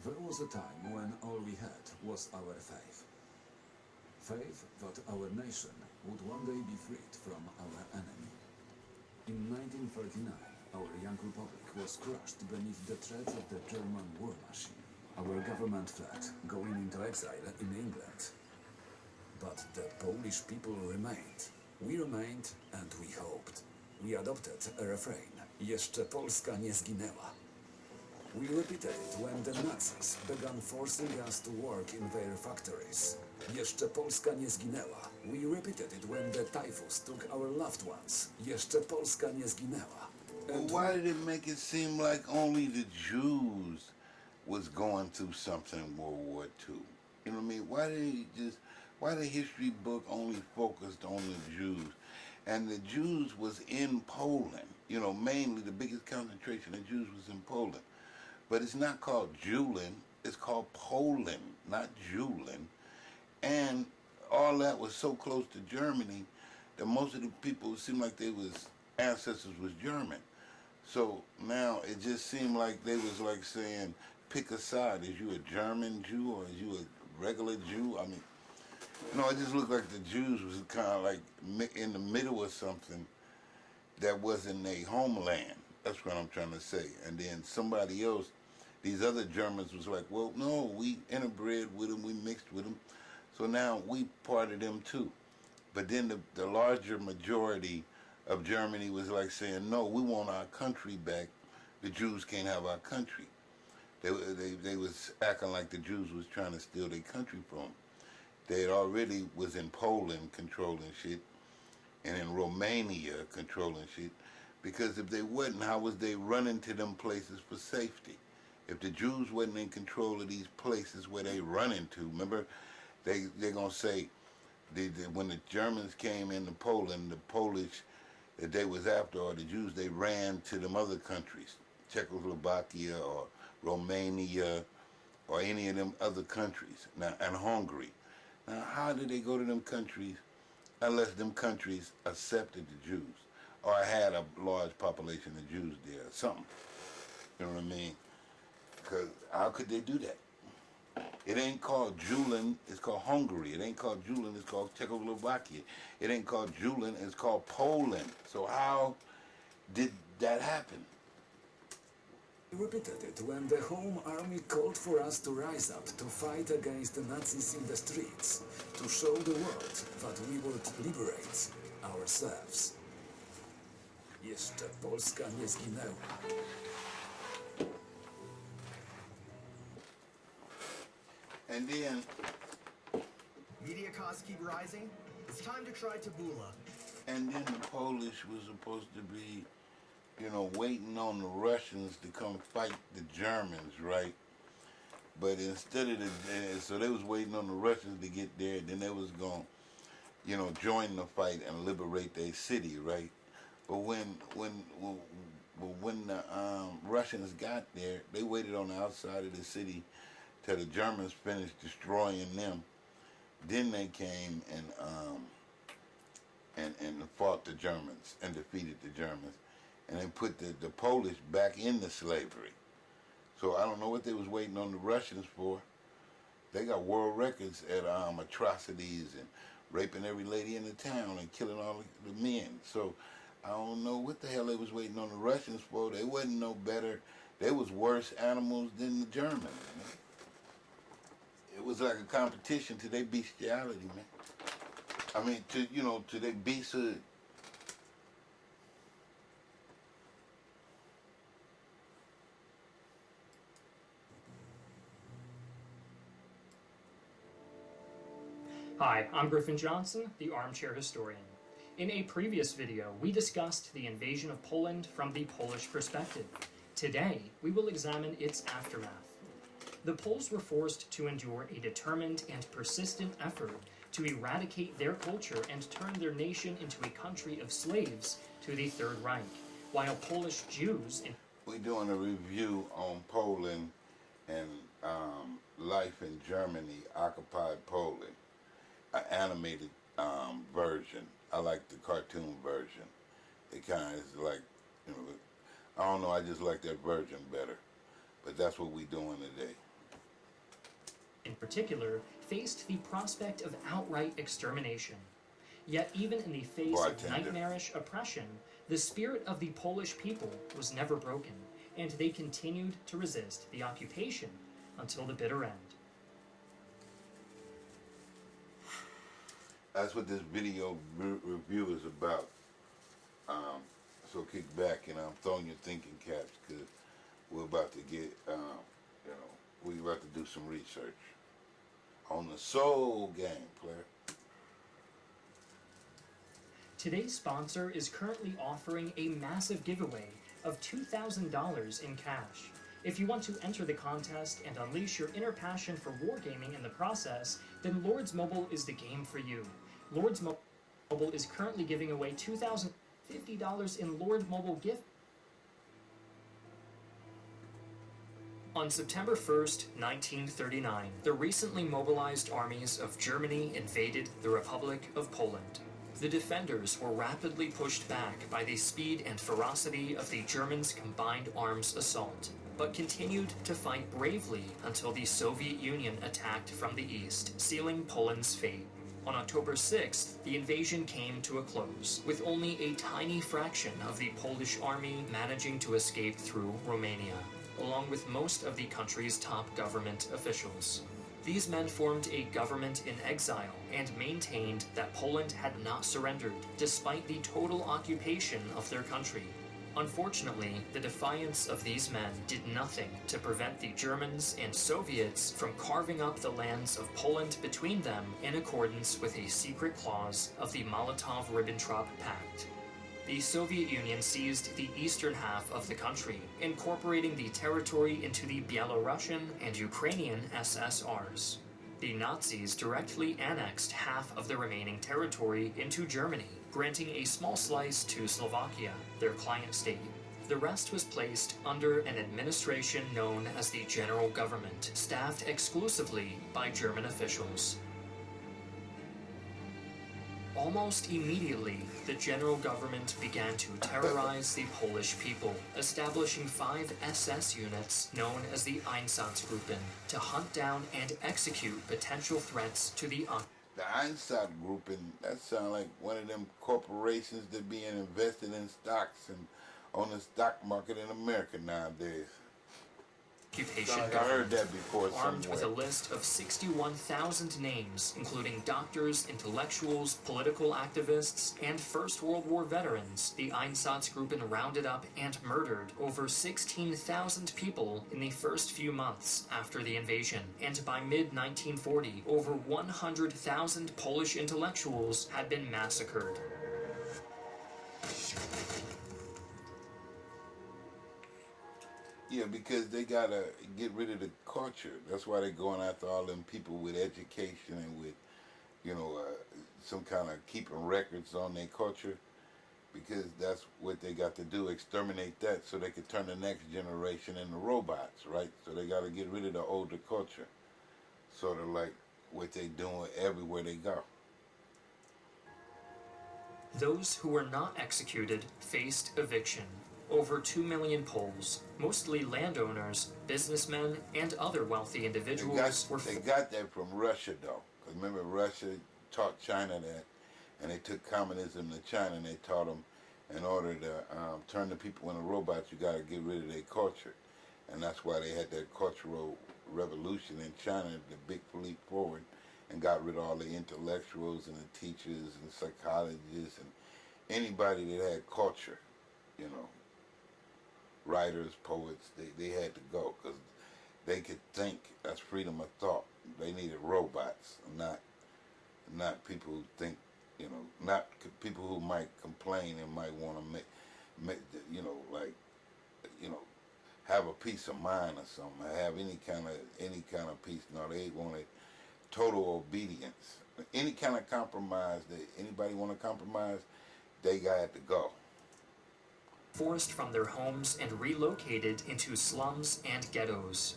There was a time when all we had was our faith. Faith that our nation would one day be freed from our enemy. In 1939, our young republic was crushed beneath the treads of the German war machine. Our government fled, going into exile in England. But the Polish people remained. We remained and we hoped. We adopted a refrain. Jeszcze Polska nie zginęła. We repeated it when the Nazis began forcing us to work in their factories. Jeszcze Polska nie zginęła. We repeated it when the typhus took our loved ones. Jeszcze Polska nie zginęła. And why did it make it seem like only the Jews was going through something in World War II? You know what I mean? Why the history book only focused on the Jews? And the Jews was in Poland. You know, mainly the biggest concentration of Jews was in Poland. But it's not called Julin, it's called Poland, not Julin. And all that was so close to Germany that most of the people seemed like they was ancestors was German. So now it just seemed like they was like saying, pick a side. Is you a German Jew or is you a regular Jew? I mean, no, it just looked like the Jews was kind of like in the middle of something that wasn't their homeland. That's what I'm trying to say. And then somebody else, these other Germans was like, well, no, we interbred with them, we mixed with them. So now we part of them too. But then the larger majority of Germany was like saying, no, we want our country back. The Jews can't have our country. They was acting like the Jews was trying to steal their country from them. They had already was in Poland controlling shit and in Romania controlling shit. Because if they wasn't, how was they running to them places for safety? If the Jews wasn't in control of these places where they running to, remember, they're going to say, when the Germans came into Poland, the Polish that they was after, or the Jews, they ran to them other countries, Czechoslovakia or Romania or any of them other countries, now, and Hungary. Now, how did they go to them countries unless them countries accepted the Jews or had a large population of Jews there or something? You know what I mean? Because how could they do that? It ain't called Julin, it's called Hungary. It ain't called Julin, it's called Czechoslovakia. It ain't called Julin, it's called Poland. So how did that happen? We repeated it when the Home Army called for us to rise up to fight against the Nazis in the streets, to show the world that we would liberate ourselves. Jeszcze Polska nie zginęła. And then media costs keep rising. It's time to try taboola. And then the Polish was supposed to be, you know, waiting on the Russians to come fight the Germans, right? But instead of so they was waiting on the Russians to get there, then they was going to, you know, join the fight and liberate their city, right? But when the Russians got there, they waited on the outside of the city till the Germans finished destroying them. Then they came and fought the Germans and defeated the Germans, and then put the Polish back into slavery. So I don't know what they was waiting on the Russians for. They got world records at atrocities and raping every lady in the town and killing all the men. So I don't know what the hell they was waiting on the Russians for. They wasn't no better. They was worse animals than the Germans, man. It was like a competition to their bestiality, man. I mean, to their beasthood. Hi, I'm Griffin Johnson, the Armchair Historian. In a previous video, we discussed the invasion of Poland from the Polish perspective. Today, we will examine its aftermath. The Poles were forced to endure a determined and persistent effort to eradicate their culture and turn their nation into a country of slaves to the Third Reich, while Polish Jews... We're doing a review on Poland and life in Germany, occupied Poland, an animated version. I like the cartoon version. It kind of is like, I don't know, I just like that version better. But that's what we're doing today. in particular, faced the prospect of outright extermination. Yet even in the face of Bartender. nightmarish oppression, the spirit of the Polish people was never broken, and they continued to resist the occupation until the bitter end. That's what this video review is about. So kick back and I'm throwing your thinking caps because we're about to get, we're about to do some research on the Soul Game, player. Today's sponsor is currently offering a massive giveaway of $2,000 in cash. If you want to enter the contest and unleash your inner passion for wargaming in the process, then Lords Mobile is the game for you. Lords Mobile is currently giving away $2,050 in Lord Mobile gift. On September 1st, 1939, the recently mobilized armies of Germany invaded the Republic of Poland. The defenders were rapidly pushed back by the speed and ferocity of the Germans' combined arms assault, but continued to fight bravely until the Soviet Union attacked from the east, sealing Poland's fate. On October 6th, the invasion came to a close, with only a tiny fraction of the Polish army managing to escape through Romania, along with most of the country's top government officials. These men formed a government in exile and maintained that Poland had not surrendered, despite the total occupation of their country. Unfortunately, the defiance of these men did nothing to prevent the Germans and Soviets from carving up the lands of Poland between them in accordance with a secret clause of the Molotov-Ribbentrop Pact. The Soviet Union seized the eastern half of the country, incorporating the territory into the Belarusian and Ukrainian SSRs. The Nazis directly annexed half of the remaining territory into Germany, granting a small slice to Slovakia, their client state. The rest was placed under an administration known as the General Government, staffed exclusively by German officials. Almost immediately, the General Government began to terrorize the Polish people, establishing 5 SS units known as the Einsatzgruppen to hunt down and execute potential threats to the The Einsatzgruppen, that sounds like one of them corporations that being invested in stocks and on the stock market in America nowadays. occupation I heard government, that before armed with a somewhere. list of 61,000 names, including doctors, intellectuals, political activists, and First World War veterans. The Einsatzgruppen rounded up and murdered over 16,000 people in the first few months after the invasion, and by mid-1940, over 100,000 Polish intellectuals had been massacred. Yeah, because they gotta get rid of the culture. That's why they're going after all them people with education and with, some kind of keeping records on their culture. Because that's what they got to do, exterminate that so they could turn the next generation into robots, right? So they gotta get rid of the older culture. Sort of like what they doing everywhere they go. Those who were not executed faced eviction. Over 2 million Poles, mostly landowners, businessmen, and other wealthy individuals were They got that from Russia, though. Because remember, Russia taught China that, and they took communism to China, and they taught them in order to turn the people into robots, you got to get rid of their culture. And that's why they had that cultural revolution in China, the big leap forward, and got rid of all the intellectuals and the teachers and psychologists and anybody that had culture, writers, poets, they had to go because they could think. That's freedom of thought. They needed robots, not people who think, not people who might complain and might want to have a peace of mind or something, have any kind of peace. No, they wanted total obedience. Any kind of compromise that anybody want to compromise, they got to go. forced from their homes and relocated into slums and ghettos.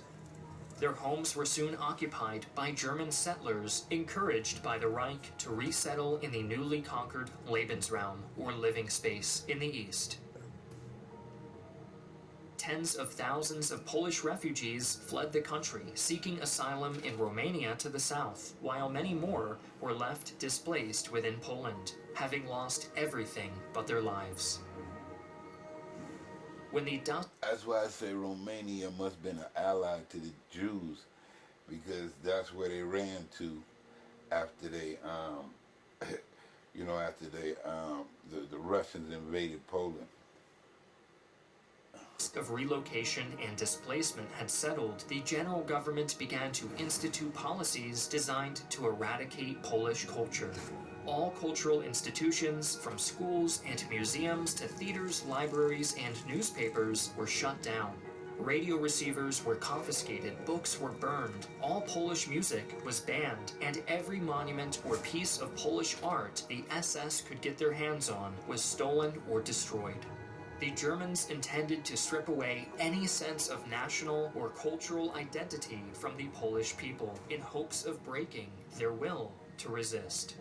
Their homes were soon occupied by German settlers, encouraged by the Reich to resettle in the newly conquered Lebensraum, or living space, in the east. tens of thousands of Polish refugees fled the country, seeking asylum in Romania to the south, while many more were left displaced within Poland, having lost everything but their lives. When the dust... That's why I say Romania must have been an ally to the Jews, because that's where they ran to after they, the Russians invaded Poland. Of relocation and displacement had settled, the general government began to institute policies designed to eradicate Polish culture. All cultural institutions, from schools and museums to theaters, libraries, and newspapers, were shut down. Radio receivers were confiscated, books were burned, all Polish music was banned, and every monument or piece of Polish art the SS could get their hands on was stolen or destroyed. The Germans intended to strip away any sense of national or cultural identity from the Polish people in hopes of breaking their will to resist.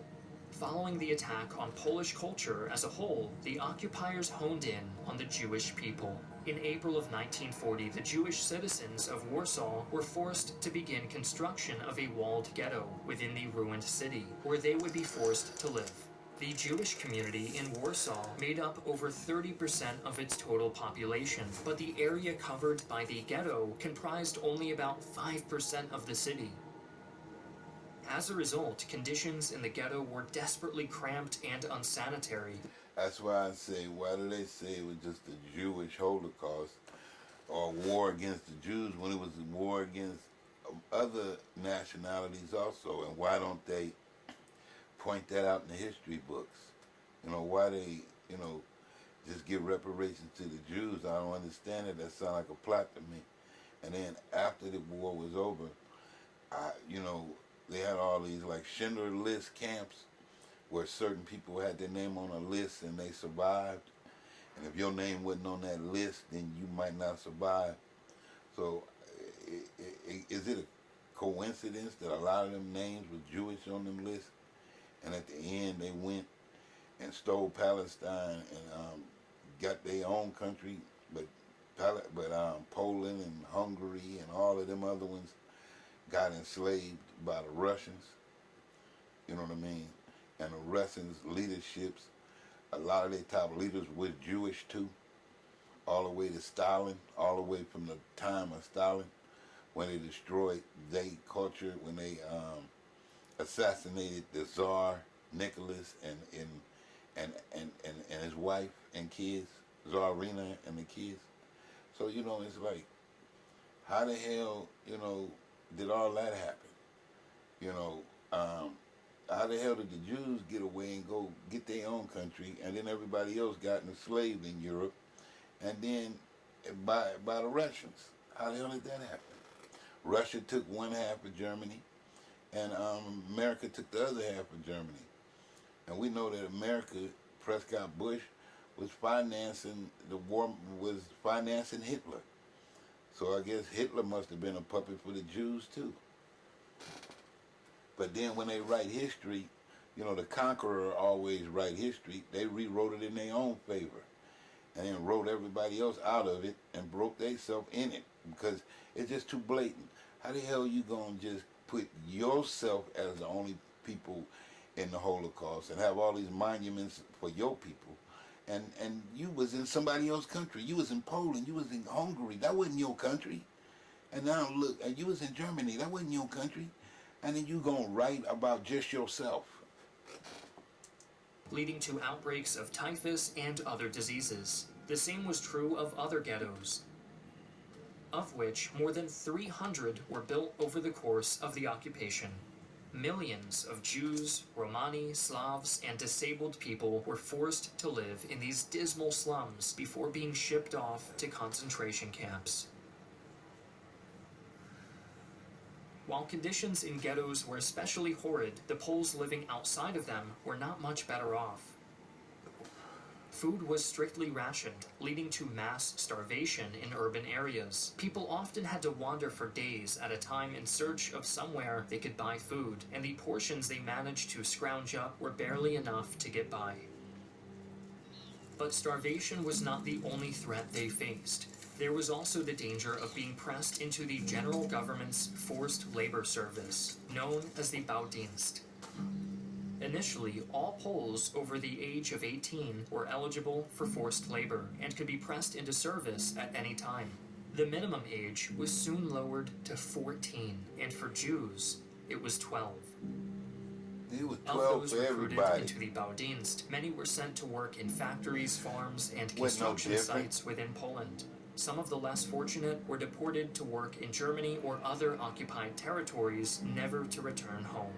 Following the attack on Polish culture as a whole, the occupiers honed in on the Jewish people. In April of 1940, the Jewish citizens of Warsaw were forced to begin construction of a walled ghetto within the ruined city, where they would be forced to live. The Jewish community in Warsaw made up over 30% of its total population, but the area covered by the ghetto comprised only about 5% of the city. As a result, conditions in the ghetto were desperately cramped and unsanitary. That's why I say, why do they say it was just the Jewish Holocaust or war against the Jews when it was a war against other nationalities also? And why don't they point that out in the history books? Why they, just give reparations to the Jews? I don't understand it. That sounds like a plot to me. And then after the war was over, they had all these like Schindler List camps where certain people had their name on a list and they survived. And if your name wasn't on that list, then you might not survive. So is it a coincidence that a lot of them names were Jewish on them lists? And at the end, they went and stole Palestine and got their own country, but Poland and Hungary and all of them other ones got enslaved by the Russians. You know what I mean? And the Russians' leaderships, a lot of their top leaders were Jewish too, all the way to Stalin, all the way from the time of Stalin, when they destroyed their culture, when they assassinated the Tsar Nicholas and his wife and kids, Tsarina and the kids. So it's like, how the hell did all that happen? How the hell did the Jews get away and go get their own country, and then everybody else got enslaved in Europe, and then by the Russians? How the hell did that happen? Russia took one half of Germany, and America took the other half of Germany. And we know that America, Prescott Bush, was financing the war, was financing Hitler. So I guess Hitler must have been a puppet for the Jews too. But then when they write history, the conqueror always write history. They rewrote it in their own favor, and then wrote everybody else out of it and broke themselves in it, because it's just too blatant. How the hell you gonna just put yourself as the only people in the Holocaust and have all these monuments for your people? And you was in somebody else's country. You was in Poland. You was in Hungary. That wasn't your country. And now look, and you was in Germany. That wasn't your country. And then you gonna write about just yourself. Leading to outbreaks of typhus and other diseases. The same was true of other ghettos, of which more than 300 were built over the course of the occupation. Millions of Jews, Romani, Slavs, and disabled people were forced to live in these dismal slums before being shipped off to concentration camps. While conditions in ghettos were especially horrid, the Poles living outside of them were not much better off. Food was strictly rationed, leading to mass starvation in urban areas. People often had to wander for days at a time in search of somewhere they could buy food, and the portions they managed to scrounge up were barely enough to get by. But starvation was not the only threat they faced. There was also the danger of being pressed into the general government's forced labor service, known as the Baudienst. Initially, all Poles over the age of 18 were eligible for forced labor and could be pressed into service at any time. The minimum age was soon lowered to 14, and for Jews, it was 12. He was Of 12 those for recruited everybody. into the Baudienst, many were sent to work in factories, farms, and Was no construction different. sites within Poland. Some of the less fortunate were deported to work in Germany or other occupied territories, never to return home.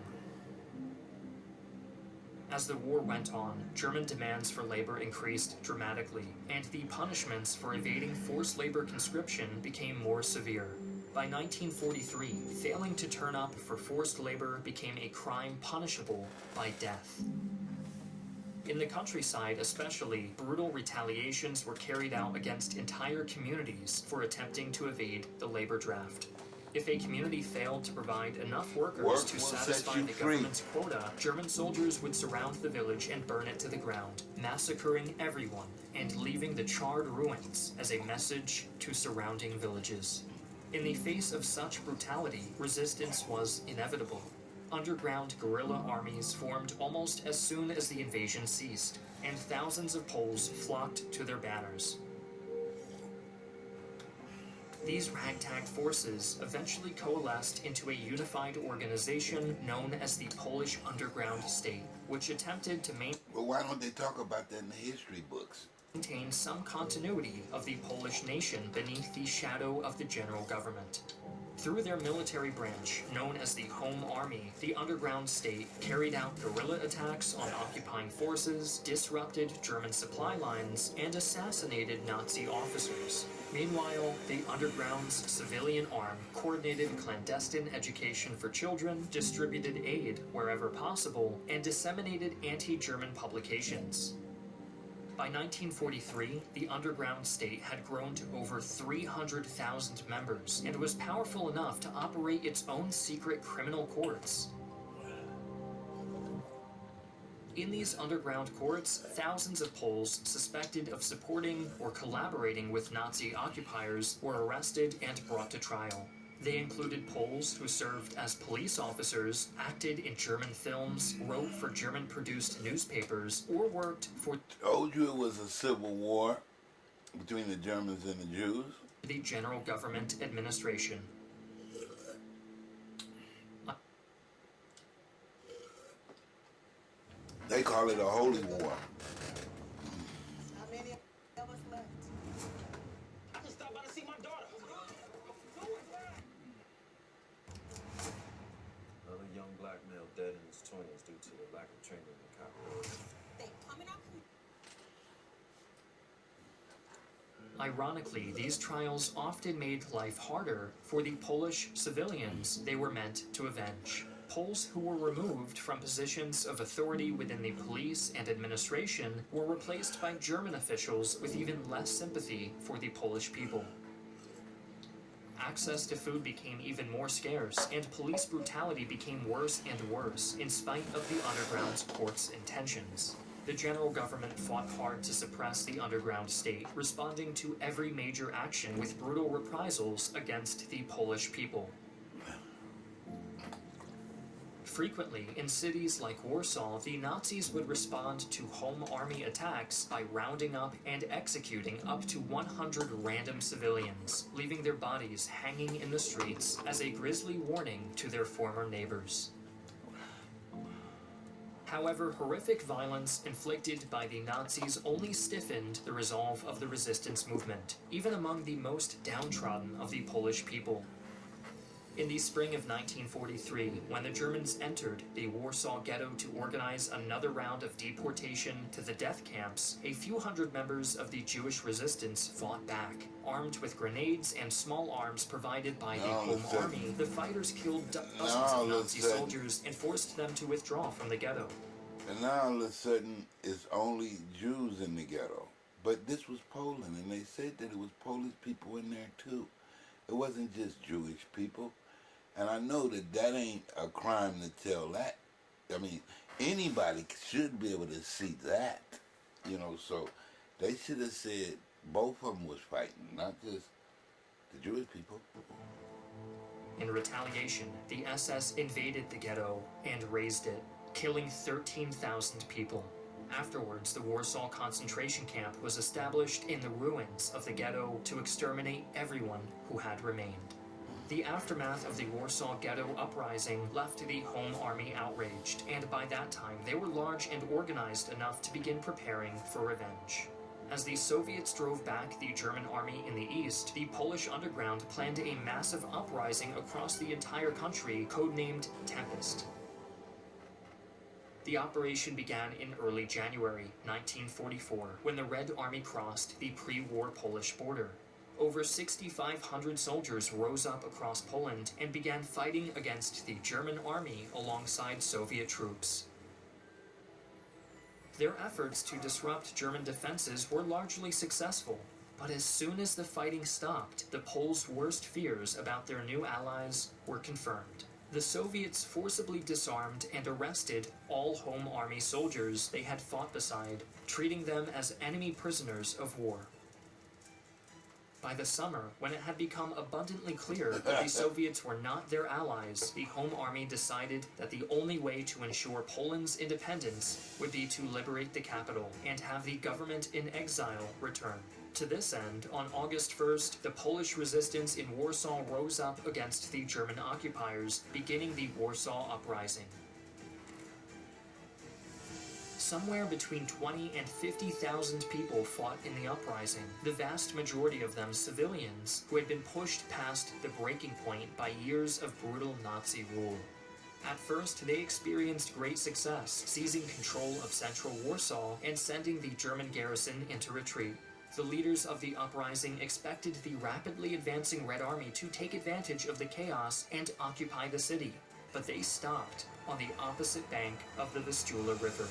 As the war went on, German demands for labor increased dramatically, and the punishments for evading forced labor conscription became more severe. By 1943, failing to turn up for forced labor became a crime punishable by death. In the countryside especially, brutal retaliations were carried out against entire communities for attempting to evade the labor draft. If a community failed to provide enough workers Work to will set satisfy you the free. government's quota, German soldiers would surround the village and burn it to the ground, massacring everyone and leaving the charred ruins as a message to surrounding villages. In the face of such brutality, resistance was inevitable. Underground guerrilla armies formed almost as soon as the invasion ceased, and thousands of Poles flocked to their banners. These ragtag forces eventually coalesced into a unified organization known as the Polish Underground State, which attempted to Well, why don't they talk about that in the history books? maintain some continuity of the Polish nation beneath the shadow of the general government. Through their military branch, known as the Home Army, the underground state carried out guerrilla attacks on occupying forces, disrupted German supply lines, and assassinated Nazi officers. Meanwhile, the underground's civilian arm coordinated clandestine education for children, distributed aid wherever possible, and disseminated anti-German publications. By 1943, the underground state had grown to over 300,000 members and was powerful enough to operate its own secret criminal courts. In these underground courts, thousands of Poles suspected of supporting or collaborating with Nazi occupiers were arrested and brought to trial. They included Poles who served as police officers, acted in German films, wrote for German-produced newspapers, or worked for Told you it was a civil war between the Germans and the Jews. the General Government Administration. They call it a holy war. How many of us left? I just stopped by to see my daughter. Another young black male dead in his 20s due to the lack of training in the cop. They coming up. Ironically, these trials often made life harder for the Polish civilians they were meant to avenge. Poles who were removed from positions of authority within the police and administration were replaced by German officials with even less sympathy for the Polish people. Access to food became even more scarce, and police brutality became worse and worse, in spite of the underground court's intentions. The general government fought hard to suppress the underground state, responding to every major action with brutal reprisals against the Polish people. Frequently, in cities like Warsaw, the Nazis would respond to home army attacks by rounding up and executing up to 100 random civilians, leaving their bodies hanging in the streets as a grisly warning to their former neighbors. However, horrific violence inflicted by the Nazis only stiffened the resolve of the resistance movement, even among the most downtrodden of the Polish people. In the spring of 1943, when the Germans entered the Warsaw Ghetto to organize another round of deportation to the death camps, a few hundred members of the Jewish resistance fought back. Armed with grenades and small arms provided by the Home Army, the fighters killed dozens of Nazi soldiers and forced them to withdraw from the ghetto. And now all of a sudden, it's only Jews in the ghetto. But this was Poland, and they said that it was Polish people in there too. It wasn't just Jewish people. And I know that that ain't a crime to tell that. I mean, anybody should be able to see that. You know, so they should have said Both of them was fighting, not just the Jewish people. In retaliation, the SS invaded the ghetto and razed it, killing 13,000 people. Afterwards, the Warsaw concentration camp was established in the ruins of the ghetto to exterminate everyone who had remained. The aftermath of the Warsaw Ghetto Uprising left the Home Army outraged, and by that time they were large and organized enough to begin preparing for revenge. As the Soviets drove back the German army in the east, the Polish underground planned a massive uprising across the entire country, codenamed Tempest. The operation began in early January 1944, when the Red Army crossed the pre-war Polish border. Over 6,500 soldiers rose up across Poland and began fighting against the German army alongside Soviet troops. Their efforts to disrupt German defenses were largely successful, but as soon as the fighting stopped, the Poles' worst fears about their new allies were confirmed. The Soviets forcibly disarmed and arrested all Home Army soldiers they had fought beside, treating them as enemy prisoners of war. By the summer, when it had become abundantly clear that the Soviets were not their allies, the Home Army decided that the only way to ensure Poland's independence would be to liberate the capital and have the government in exile return. To this end, on August 1st, the Polish resistance in Warsaw rose up against the German occupiers, beginning the Warsaw Uprising. Somewhere between 20 and 50,000 people fought in the uprising, the vast majority of them civilians who had been pushed past the breaking point by years of brutal Nazi rule. At first, they experienced great success, seizing control of central Warsaw and sending the German garrison into retreat. The leaders of the uprising expected the rapidly advancing Red Army to take advantage of the chaos and occupy the city, but they stopped on the opposite bank of the Vistula River,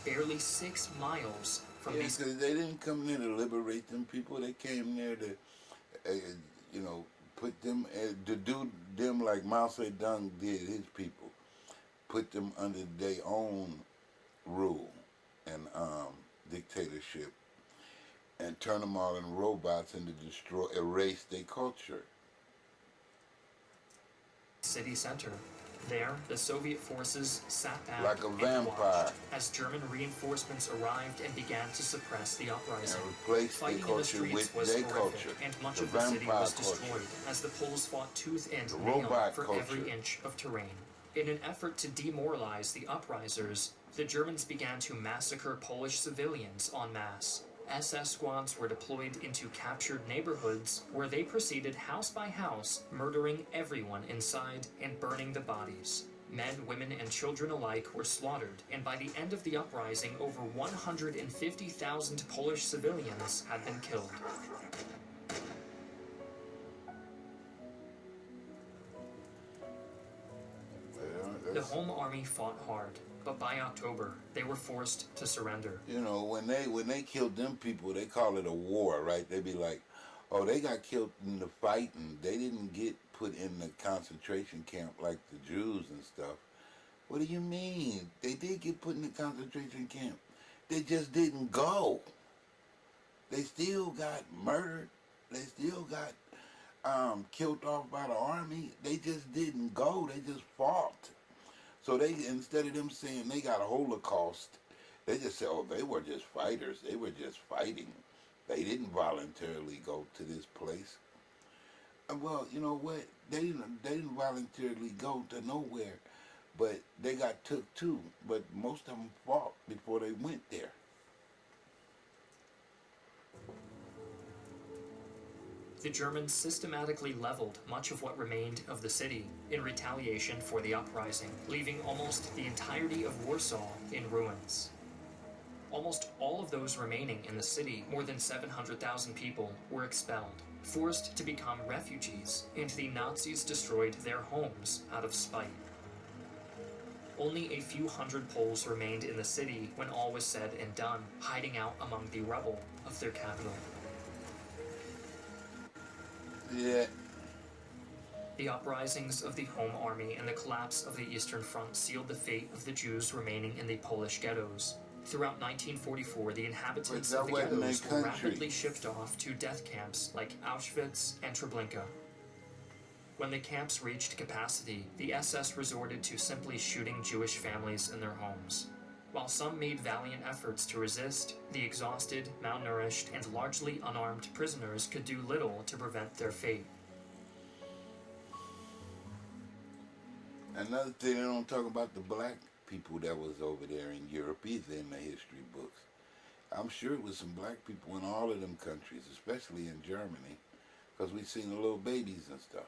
barely 6 miles from these. Because they didn't come there to liberate them people. They came there to, put them, to do them like Mao Zedong did his people, put them under their own rule and dictatorship, and turn them all into robots and to erase their culture. City center. There, the Soviet forces sat back like a and vampire watched as German reinforcements arrived and began to suppress the uprising. And replace their Fighting in the culture streets with was their horrific, culture. and much The of the city was vampire destroyed culture. as the Poles fought tooth and The nail robot for culture. every inch of terrain. In an effort to demoralize the uprisers, the Germans began to massacre Polish civilians en masse. SS squads were deployed into captured neighborhoods where they proceeded house by house, murdering everyone inside and burning the bodies. Men, women, and children alike were slaughtered, and by the end of the uprising, over 150,000 Polish civilians had been killed. The Home Army fought hard, but by October, they were forced to surrender. You know, when they killed them people, they call it a war, right? They be like, oh, they got killed in the fight, and they didn't get put in the concentration camp like the Jews and stuff. What do you mean? They did get put in the concentration camp. They just didn't go. They still got murdered. They still got killed off by the army. They just didn't go. They just fought. So they, instead of them saying they got a Holocaust, they just said, oh, they were just fighters. They were just fighting. They didn't voluntarily go to this place. Well, you know what? They didn't voluntarily go to nowhere, but they got took too. But most of them fought before they went there. The Germans systematically leveled much of what remained of the city in retaliation for the uprising, leaving almost the entirety of Warsaw in ruins. Almost all of those remaining in the city, more than 700,000 people, were expelled, forced to become refugees, and the Nazis destroyed their homes out of spite. Only a few hundred Poles remained in the city when all was said and done, hiding out among the rubble of their capital. Yeah. The uprisings of the Home Army and the collapse of the Eastern Front sealed the fate of the Jews remaining in the Polish ghettos. Throughout 1944, the inhabitants But of that the wasn't ghettos their were country. rapidly shipped off to death camps like Auschwitz and Treblinka. When the camps reached capacity, the SS resorted to simply shooting Jewish families in their homes. While some made valiant efforts to resist, the exhausted, malnourished, and largely unarmed prisoners could do little to prevent their fate. Another thing, they don't talk about the black people that was over there in Europe either in the history books. I'm sure it was some black people in all of them countries, especially in Germany, because we seen the little babies and stuff,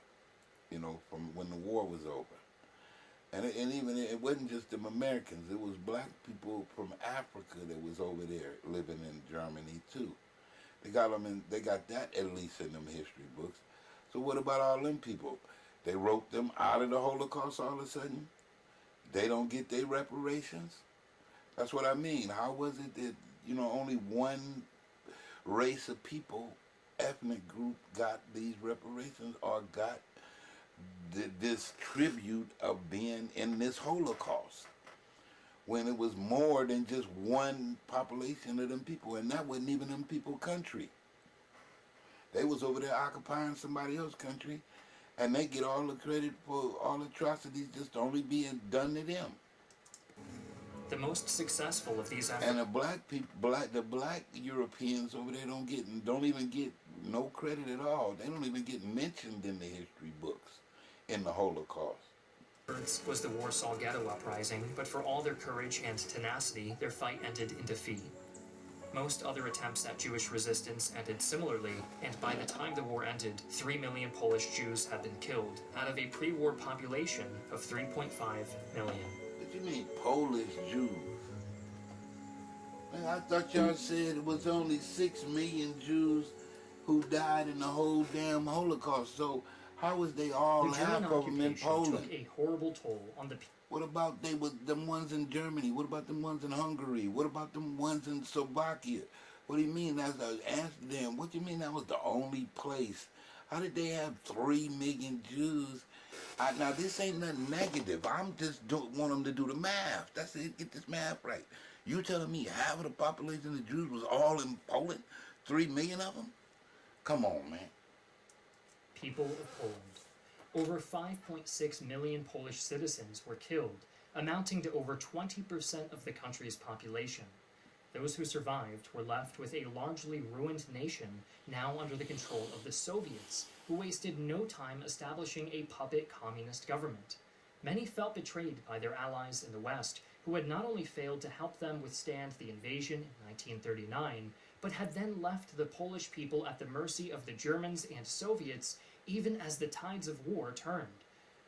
you know, from when the war was over. And even it wasn't just them Americans, it was black people from Africa that was over there living in Germany too. They got that at least in them history books. So what about all them people? They wrote them out of the Holocaust all of a sudden? They don't get their reparations? That's what I mean. How was it that, you know, only one race of people, ethnic group, got these reparations or got this tribute of being in this Holocaust, when it was more than just one population of them people, and that wasn't even them people country. They was over there occupying somebody else's country, and they get all the credit for all atrocities just only being done to them. The most successful of these efforts. And the black Europeans over there don't even get no credit at all. They don't even get mentioned in the history books in the Holocaust. Was the Warsaw Ghetto Uprising, but for all their courage and tenacity, their fight ended in defeat. Most other attempts at Jewish resistance ended similarly, and by the time the war ended, 3 million Polish Jews had been killed, out of a pre-war population of 3.5 million. What you mean, Polish Jews? Man, I thought y'all said it was only 6 million Jews who died in the whole damn Holocaust. So how was they all The German half of them in occupation Poland? took a horrible toll on the people. What about them ones in Germany? What about them ones in Hungary? What about them ones in Slovakia? What do you mean that's Amsterdam? What do you mean that was the only place? How did they have 3 million Jews? Now this ain't nothing negative. I'm just want them to do the math. That's it. Get this math right. You telling me half of the population of Jews was all in Poland? 3 million of them? Come on, man. People of Poland. Over 5.6 million Polish citizens were killed, amounting to over 20% of the country's population. Those who survived were left with a largely ruined nation now under the control of the Soviets, who wasted no time establishing a puppet communist government. Many felt betrayed by their allies in the West, who had not only failed to help them withstand the invasion in 1939, but had then left the Polish people at the mercy of the Germans and Soviets even as the tides of war turned.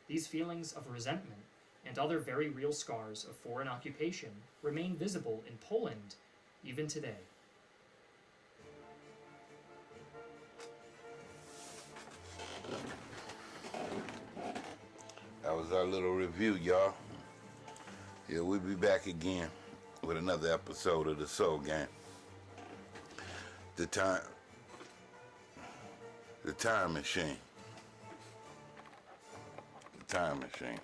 These feelings of resentment and other very real scars of foreign occupation remain visible in Poland even today. That was our little review, y'all. Yeah, we'll be back again with another episode of the Soul Gang. The time machine. The time machine.